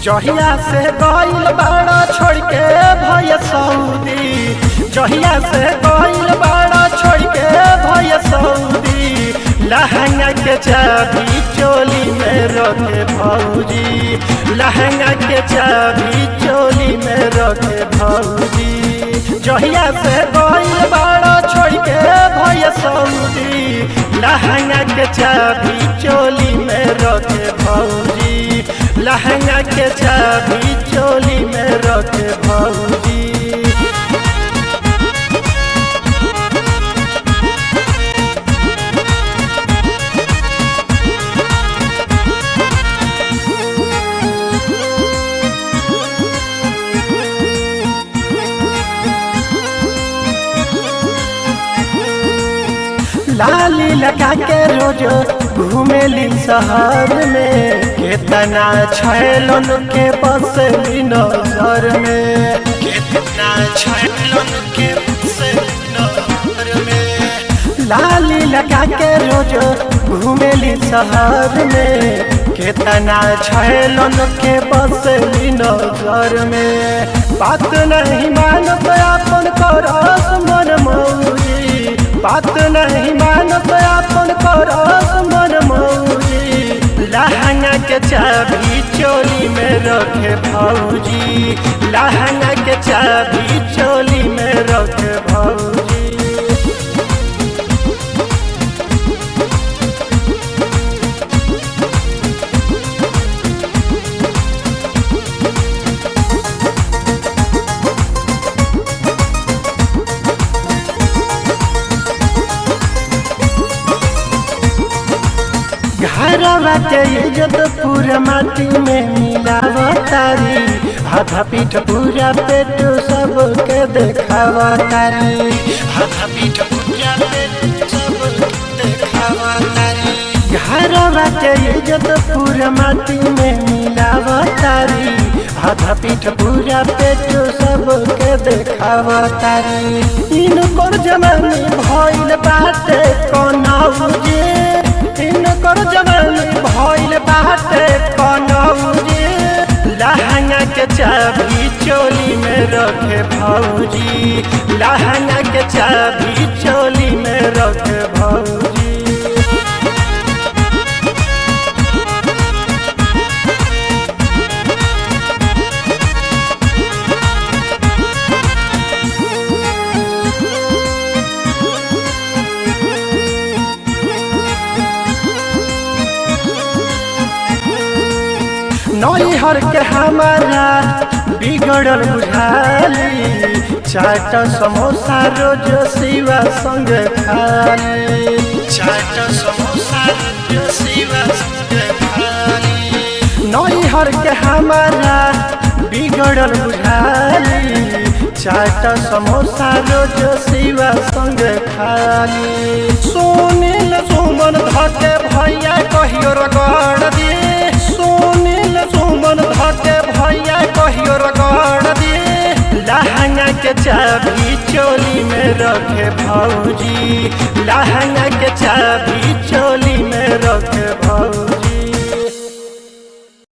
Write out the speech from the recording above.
जहिया से गइल बाड़ा छोड़ के भैया सऊदी, जहिया से गइल बाड़ा छोड़ के भैया सऊदी। लहंगा के चाबी चोली में रखे भौजी, लहंगा के चाबी चोली में रखे भौजी। जहिया से गइल बाड़ा छोड़ के भैया सऊदी, लहंगा के चाबी चोली में रखे भौजी, लहंगा के चाबी चोली में रखे भौजी। लाली लगा के रोज घूमेली शहर में, कितना छैलन के बसली नजर में, कितना छैलन के बसली नजर में। लाली लगा के रोज घूमेली शहर में, कितना छैलन के बसली नजर में। बात नहीं मानत अपन करस मन मौजी, बात नहीं मानत अपन करस मन मौजी। लहंगा के चाबी चोली में रखे भौजी, लहंगा के चाबी चोली में रखे भौजी। घरवा के इज्जत पूरा माटी में मिलावतारी, आधा पीठ पूरा पेट सबके देखावतारी, आधा पीठ पूरा पेट सबके देखावतारी। घरवा के इज्जत पूरा माटी में मिलावतारी, आधा पीठ पूरा पेट सबके देखावतारी। इनकर जमानी भइल बाटे कनौजी, इनकर जवानी भइल बाटे कनौजी। लहंगा के चाबी चोली में रखे भौजी, लहंगा के चाबी चोली में रखे भौजी। नैहर के हमारा बिगड़ल बुझाली, चाट समोसा रोज शिवा संग खाली, चाट समोसा रोज शिवा संग खाली। नैहर के हमारा बिगड़ल बुझाली, चाट समोसा रोज शिवा संग खाली। सुनील सुमन धके भैया कहियो रगड़ दी, सुनील सुमन धके भैया कहियो रगड़ दी। लहंगा के चाबी चोली में रखे भौजी, लहंगा के चाबी चोली